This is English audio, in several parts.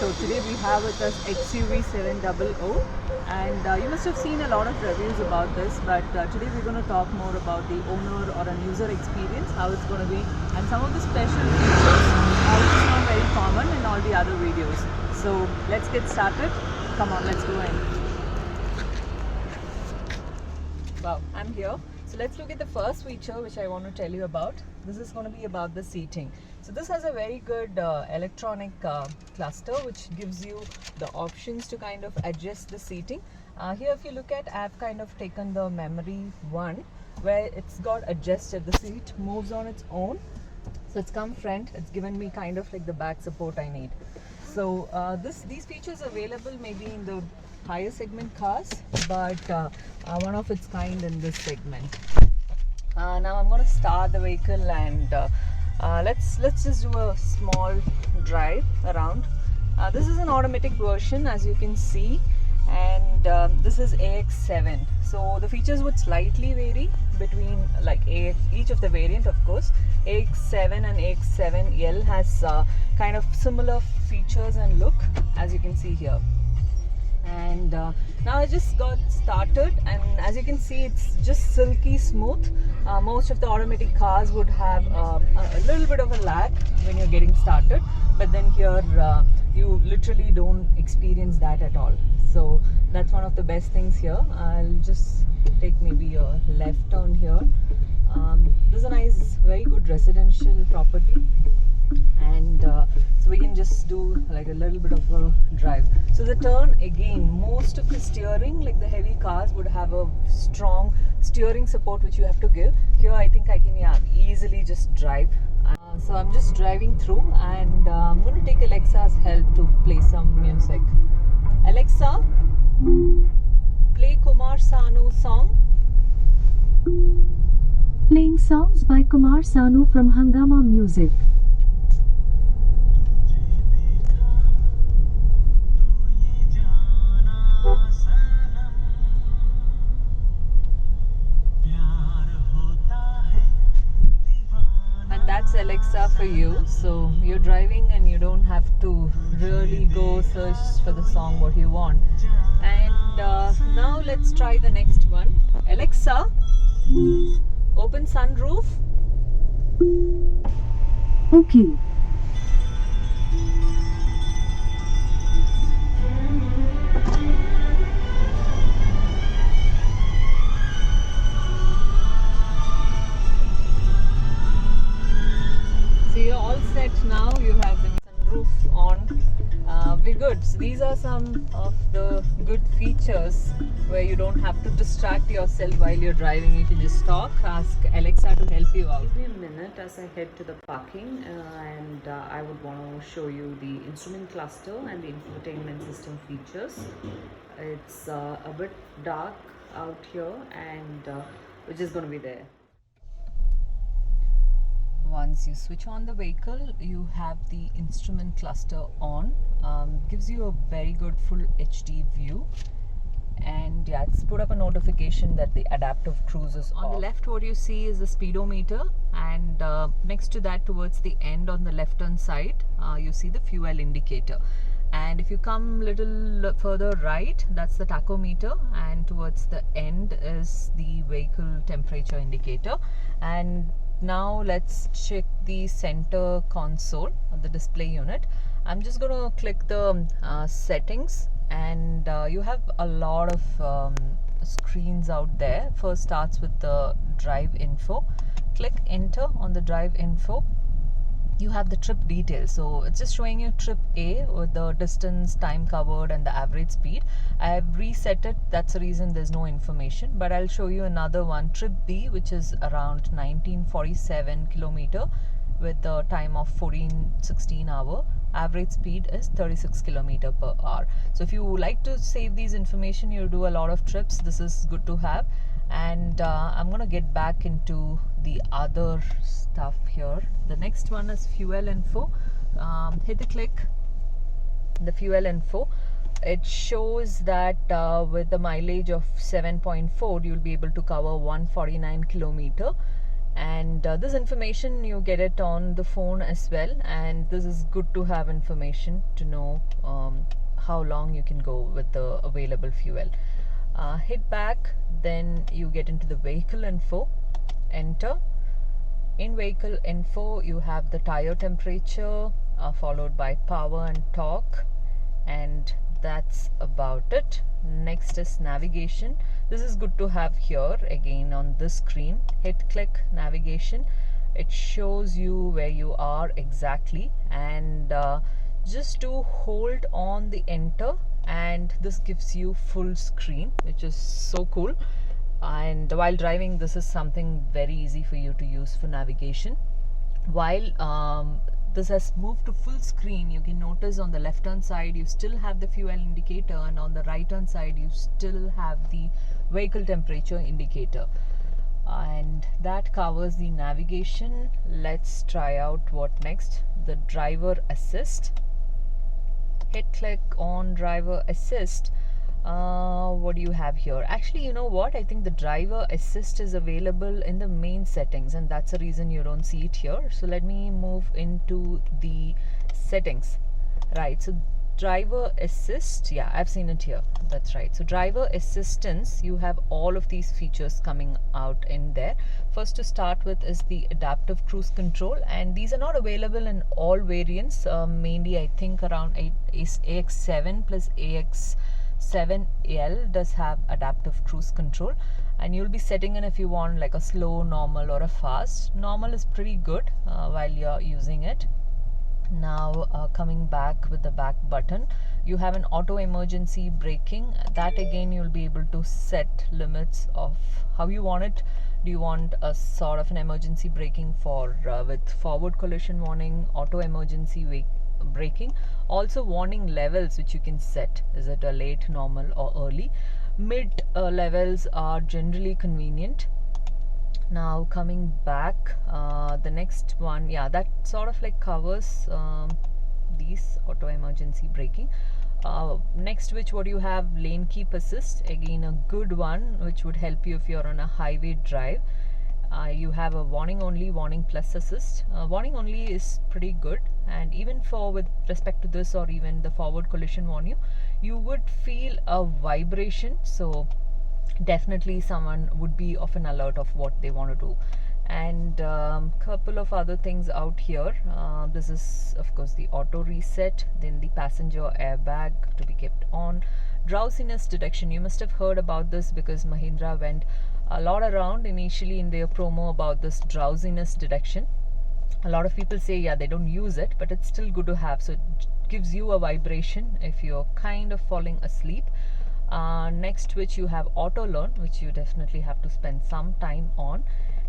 So today we have with us xuv700, and you must have seen a lot of reviews about this, but today we're going to talk more about the owner or an user experience, how it's going to be, and some of the special features which is not very common in all the other videos. So let's get started. Come on, let's go in. Wow, I'm here. So let's look at the first feature which I want to tell you about. This is going to be about the seating. So this has a very good electronic cluster which gives you the options to kind of adjust the seating. Here if you look at, I've kind of taken the memory one where it's got adjusted. The seat moves on its own. So it's come front. It's given me kind of like the back support I need. So these features are available maybe in the higher segment cars, but one of its kind in this segment. Now I'm going to start the vehicle, and let's just do a small drive around. This is an automatic version, as you can see, and this is AX7. So the features would slightly vary between like each of the variant, of course. AX7 and AX7L has kind of similar features and look, as you can see here. And now I just got started, and as you can see, it's just silky smooth. Most of the automatic cars would have a little bit of a lag when you're getting started, but then here you literally don't experience that at all. So that's one of the best things here. I'll just take maybe a left turn here. This is a nice, very good residential property, and so we can just do like a little bit of a drive. So the turn, again, most of the steering, like the heavy cars, would have a strong steering support which you have to give. Here I think I can easily just drive. So I'm just driving through, and I'm going to take Alexa's help to play some music. Alexa, play Kumar Sanu song. Playing songs by Kumar Sanu from Hungama Music. And that's Alexa for you. So you're driving and you don't have to really go search for the song what you want. And now let's try the next one. Alexa, open sunroof. Okay. So you're all set now. You have the sunroof on. We're good. So these are some of the good features where you don't have to distract yourself while you're driving. You can just talk, ask Alexa to help you out. Give me a minute as I head to the parking, and I would want to show you the instrument cluster and the infotainment system features. It's a bit dark out here, and we're just going to be there. Once you switch on the vehicle, you have the instrument cluster on. Gives you a very good full HD view, and yeah, it's put up a notification that the adaptive cruise is on. The left, what you see is the speedometer, and next to that, towards the end on the left hand side, you see the fuel indicator. And if you come a little further right, that's the tachometer, and towards the end is the vehicle temperature indicator. And now let's check the center console of the display unit. I'm just going to click the settings, and you have a lot of screens out there. First starts with the drive info. Click enter on the drive info. You have the trip details, so it's just showing you trip A with the distance, time covered, and the average speed. I have reset it, that's the reason there's no information, but I'll show you another one, trip B, which is around 1947 kilometer with the time of 1416 hour. Average speed is 36 kilometer per hour. So if you like to save these information, you do a lot of trips, this is good to have. And I'm gonna get back into the other stuff here. The next one is fuel info. Hit the click, the fuel info. It shows that with the mileage of 7.4, you'll be able to cover 149 kilometer, And this information you get it on the phone as well, and this is good to have information to know how long you can go with the available fuel. Hit back, then you get into the vehicle info, enter. In vehicle info you have the tire temperature, followed by power and torque, and that's about it. Next is navigation. This is good to have here again on this screen. Hit click navigation. It shows you where you are exactly, and just to hold on the enter, and this gives you full screen, which is so cool. And while driving, this is something very easy for you to use for navigation. While this has moved to full screen, you can notice on the left hand side you still have the fuel indicator, and on the right hand side you still have the vehicle temperature indicator, and that covers the navigation. Let's try out what next. The driver assist. Hit click on driver assist. What do you have here? Actually, you know what, I think the driver assist is available in the main settings, and that's the reason you don't see it here. So let me move into the settings. Right, so driver assist, yeah, I've seen it here, that's right. So driver assistance, you have all of these features coming out in there. First to start with is the adaptive cruise control, and these are not available in all variants. Mainly I think around AX7 plus AX7L does have adaptive cruise control, and you'll be setting in if you want like a slow, normal or a fast. Normal is pretty good while you're using it. Now coming back with the back button, you have an auto emergency braking. That again you'll be able to set limits of how you want it. Do you want a sort of an emergency braking for with forward collision warning, auto emergency braking, also warning levels which you can set. Is it a late, normal or early? Mid levels are generally convenient. Now coming back, the next one, yeah, that sort of like covers these auto emergency braking. Next, what do you have? Lane keep assist, again a good one which would help you if you're on a highway drive. You have a warning only, warning plus assist. Warning only is pretty good, and even for with respect to this or even the forward collision warning, you would feel a vibration, so definitely someone would be of an alert of what they want to do. And couple of other things out here. This is of course the auto reset, then the passenger airbag to be kept on. Drowsiness detection, you must have heard about this because Mahindra went a lot around initially in their promo about this drowsiness detection. A lot of people say yeah, they don't use it, but it's still good to have. So it gives you a vibration if you're kind of falling asleep. Next, which you have auto learn, which you definitely have to spend some time on,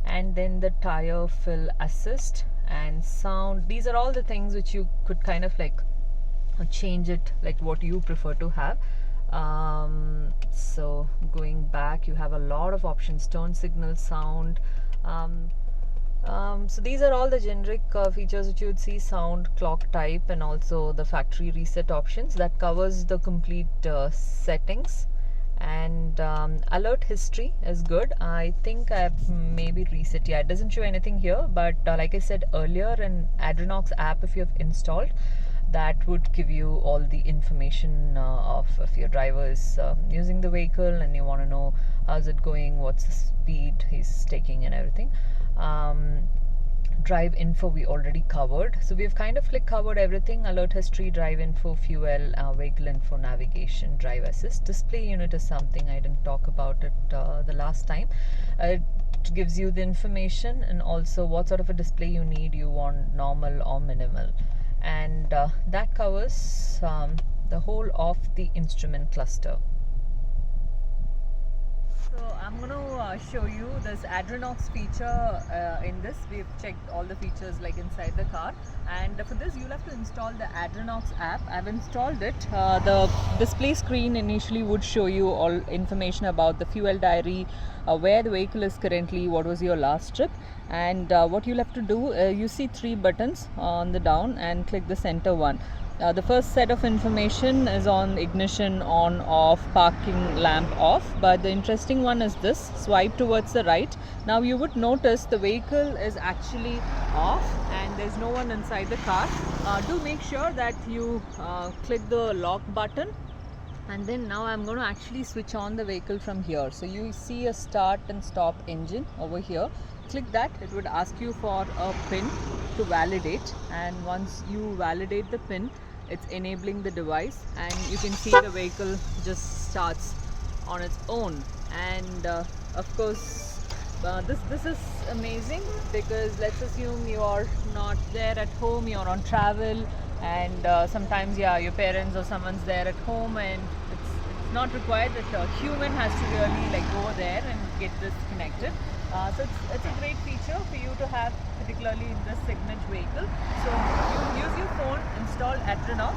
and then the tire fill assist and sound. These are all the things which you could kind of like change it like what you prefer to have. So going back, you have a lot of options: turn signal, sound. So these are all the generic features which you would see: sound, clock type, and also the factory reset options. That covers the complete settings. And alert history is good. I think I've maybe reset. Yeah, it doesn't show anything here, but like I said earlier, an Adrenox app if you have installed, that would give you all the information of if your driver is using the vehicle and you want to know how's it going, what's the speed he's taking and everything. Drive info we already covered, so we've kind of like covered everything: alert history, drive info, fuel, vehicle info, navigation, drive assist. Display unit is something I didn't talk about it the last time. It gives you the information and also what sort of a display you need. You want normal or minimal, and that covers the whole of the instrument cluster. So I'm going to show you this Adrenox feature in this. We've checked all the features like inside the car, and for this you'll have to install the Adrenox app. I've installed it. The display screen initially would show you all information about the fuel diary, where the vehicle is currently, what was your last trip, and what you'll have to do, you see 3 buttons on the down and click the center one. The first set of information is on ignition on, off, parking lamp off, but the interesting one is this: swipe towards the right. Now you would notice the vehicle is actually off and there's no one inside the car. Do make sure that you click the lock button, and then now I'm going to actually switch on the vehicle from here. So you see a start and stop engine over here. Click that. It would ask you for a pin to validate, and once you validate the pin, it's enabling the device, and you can see the vehicle just starts on its own. And of course this is amazing, because let's assume you are not there at home, you're on travel, and sometimes your parents or someone's there at home, and it's not required that a human has to really like go there and get this connected. So it's a great feature for you to have, particularly in this segment vehicle. So you use your phone, install Adrenox.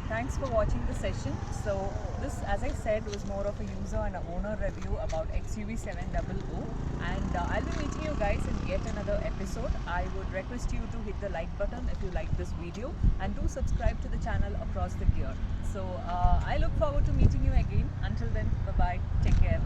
Thanks for watching the session. So this, as I said, was more of a user and an owner review about xuv700, and I'll be meeting you guys in yet another episode. I would request you to hit the like button if you like this video, and do subscribe to the channel Across the Gear. So I look forward to meeting you again. Until then, bye bye, take care.